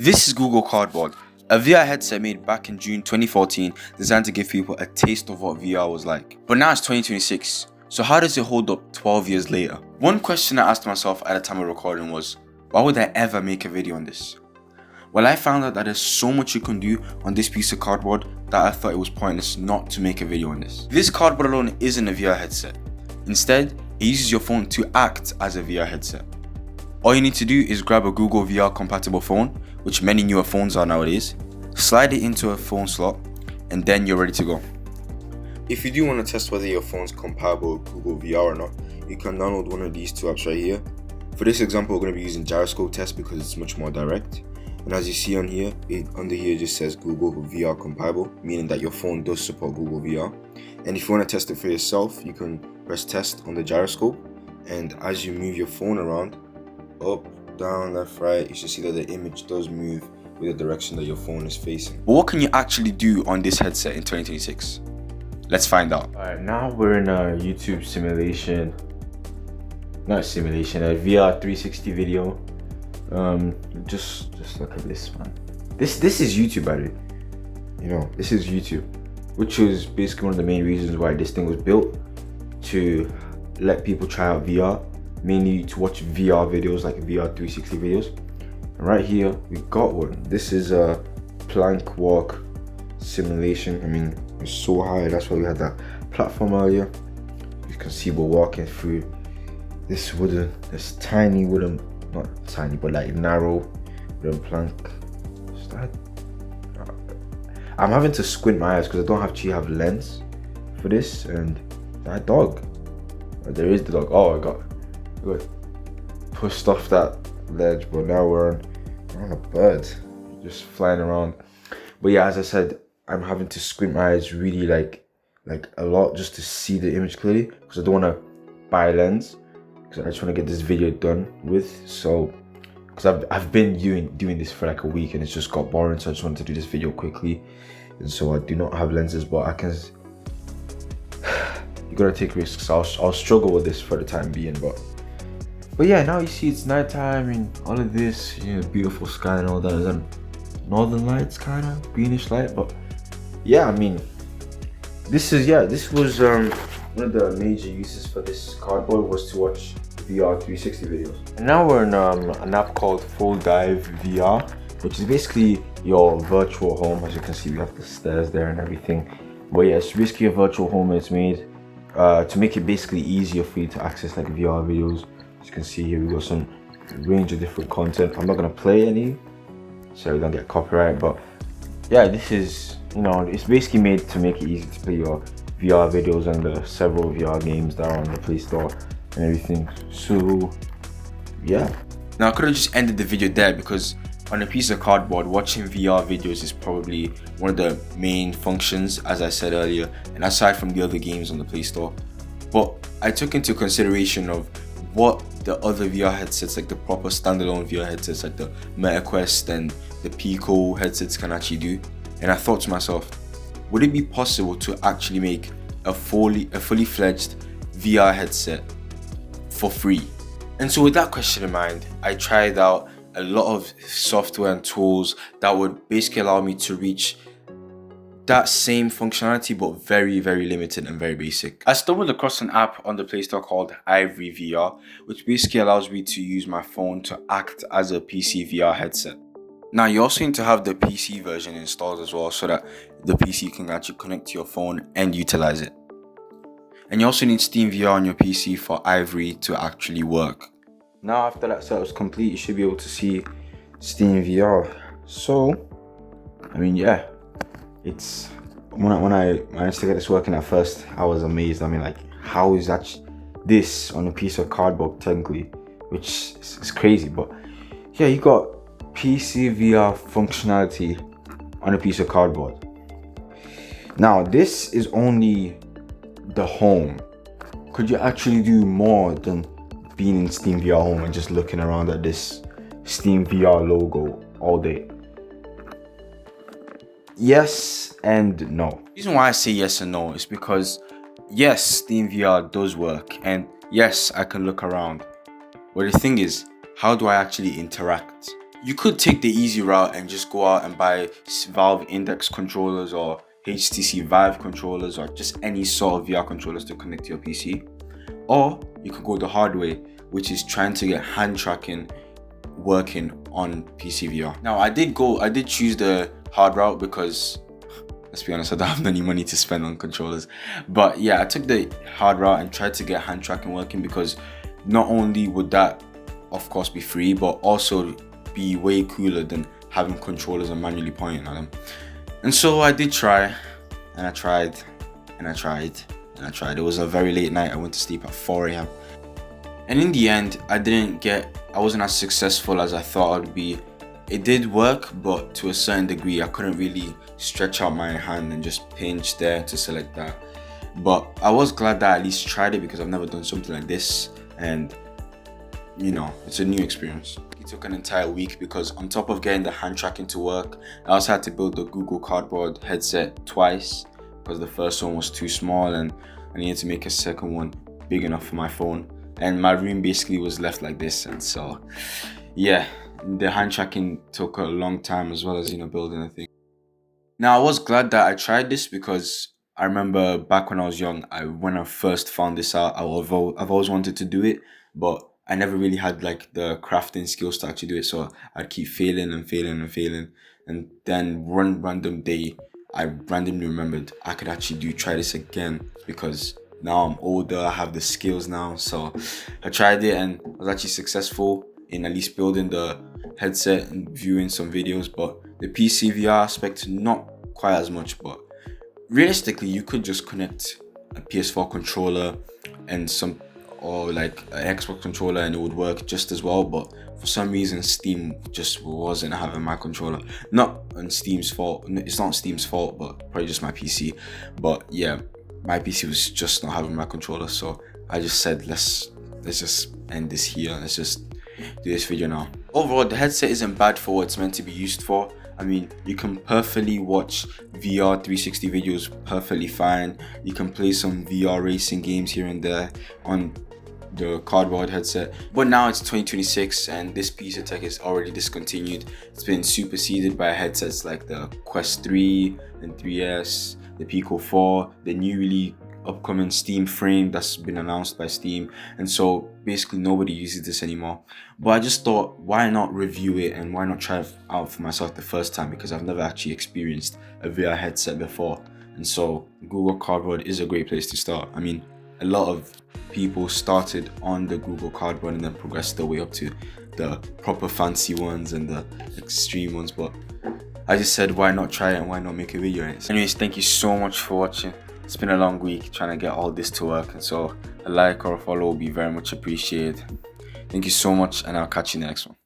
This is Google Cardboard, a VR headset made back in June 2014 designed to give people a taste of what VR was like. But now it's 2026, so how does it hold up 12 years later? One question I asked myself at the time of recording was, why would I ever make a video on this? Well, I found out that there's so much you can do on this piece of cardboard that I thought it was pointless not to make a video on this. This cardboard alone isn't a VR headset. Instead, it uses your phone to act as a VR headset. All you need to do is grab a Google VR compatible phone, which many newer phones are nowadays, slide it into a phone slot, and then you're ready to go. If you do want to test whether your phone's compatible with Google VR or not, you can download one of these two apps right here. For this example, we're going to be using Gyroscope Test because it's much more direct. And as you see on here, under here just says Google VR compatible, meaning that your phone does support Google VR. And if you want to test it for yourself, you can press test on the gyroscope, and as you move your phone around, up, down, left, right, you should see that the image does move with the direction that your phone is facing. But what can you actually do on this headset in 2026? Let's find out. Alright, now we're in a YouTube simulation. Not simulation, a VR 360 video. Just look at this, man. This is YouTube, by the way. You know, this is YouTube, which was basically one of the main reasons why this thing was built, to let people try out VR, mainly to watch VR videos, like VR 360 videos. And right here, we got one. This is a plank walk simulation. I mean, it's so high, that's why we had that platform earlier. You can see we're walking through this tiny wooden, not tiny, but like narrow wooden plank. I'm having to squint my eyes because I don't actually have lens for this. And that dog, there is the dog. Oh, I got pushed off that ledge, but now we're on a bird just flying around. But yeah, as I said, I'm having to squint my eyes really like a lot just to see the image clearly, because I don't want to buy a lens, because I just want to get this video done with. So because I've been doing this for like a week and it's just got boring, so I just wanted to do this video quickly. And so I do not have lenses, but I can you gotta take risks. I'll struggle with this for the time being, but yeah, now you see it's nighttime and all of this, you know, beautiful sky and all that. Is that northern lights, kind of greenish light? But yeah, I mean, this was one of the major uses for this cardboard, was to watch VR 360 videos. And now we're in an app called Full Dive VR, which is basically your virtual home. As you can see, we have the stairs there and everything. But yeah, it's basically a virtual home. It's made to make it basically easier for you to access like VR videos. As you can see here, we got some range of different content. I'm not gonna play any, so we don't get copyright. But yeah, this is, you know, it's basically made to make it easy to play your VR videos and the several VR games that are on the Play Store and everything. So yeah. Now I could have just ended the video there, because on a piece of cardboard, watching VR videos is probably one of the main functions, as I said earlier, and aside from the other games on the Play Store. But I took into consideration of what the other VR headsets, like the proper standalone VR headsets like the MetaQuest and the Pico headsets, can actually do. And I thought to myself, would it be possible to actually make a fully fledged VR headset for free? And so with that question in mind, I tried out a lot of software and tools that would basically allow me to reach that same functionality, but very, very limited and very basic. I stumbled across an app on the Play Store called Ivory VR, which basically allows me to use my phone to act as a PC VR headset. Now, you also need to have the PC version installed as well, so that the PC can actually connect to your phone and utilize it. And you also need Steam VR on your PC for Ivory to actually work. Now after that setup's complete, you should be able to see Steam VR. So, I mean, yeah, it's when I managed to get this working at first, I was amazed. I mean, like, how is that this on a piece of cardboard technically, which is crazy. But yeah, you got PC VR functionality on a piece of cardboard. Now this is only the home. Could you actually do more than being in Steam VR home and just looking around at this Steam VR logo all day? Yes and no. The reason why I say yes and no is because yes, Steam VR does work, and yes, I can look around. But the thing is, how do I actually interact? You could take the easy route and just go out and buy Valve Index controllers or HTC Vive controllers or just any sort of VR controllers to connect to your PC. Or you could go the hard way, which is trying to get hand tracking working on PC VR. Now I did choose the hard route because, let's be honest, I don't have any money to spend on controllers. But yeah, I took the hard route and tried to get hand tracking working because not only would that of course be free, but also be way cooler than having controllers and manually pointing at them. And so I did try, and I tried, and I tried, and I tried. It was a very late night. I went to sleep at 4 a.m. And in the end, I wasn't as successful as I thought I'd be. It did work, but to a certain degree, I couldn't really stretch out my hand and just pinch there to select that. But I was glad that I at least tried it because I've never done something like this, and you know, it's a new experience. It took an entire week because on top of getting the hand tracking to work, I also had to build the Google Cardboard headset twice because the first one was too small and I needed to make a second one big enough for my phone. And my room basically was left like this, and so yeah, the hand tracking took a long time as well as, you know, building a thing. Now I was glad that I tried this because I remember back when I was young, when I first found this out, I've always wanted to do it, but I never really had like the crafting skills to actually do it. So I'd keep failing and failing and failing, and then one random day, I randomly remembered I could actually try this again because now I'm older, I have the skills now. So I tried it and I was actually successful in at least building the headset and viewing some videos, but the PC VR aspect, not quite as much. But realistically, you could just connect a PS4 controller and or like an Xbox controller and it would work just as well. But for some reason, Steam just wasn't having my controller. Not on Steam's fault. It's not Steam's fault, but probably just my PC. But yeah, my PC was just not having my controller, so I just said let's just end this here. Let's just do this video now. Overall, the headset isn't bad for what it's meant to be used for. I mean, you can perfectly watch VR 360 videos perfectly fine. You can play some VR racing games here and there on the cardboard headset. But now it's 2026 and this piece of tech is already discontinued. It's been superseded by headsets like the Quest 3 and 3S, the Pico 4, the newly upcoming Steam Frame that's been announced by Steam, and so basically nobody uses this anymore. But I just thought, why not review it and why not try it out for myself the first time, because I've never actually experienced a VR headset before. And so Google Cardboard is a great place to start. I mean, a lot of people started on the Google Cardboard and then progressed their way up to the proper fancy ones and the extreme ones, but I just said why not try it and why not make a video on it. Anyways, thank you so much for watching. It's been a long week trying to get all this to work, and so a like or a follow will be very much appreciated. Thank you so much, and I'll catch you in the next one.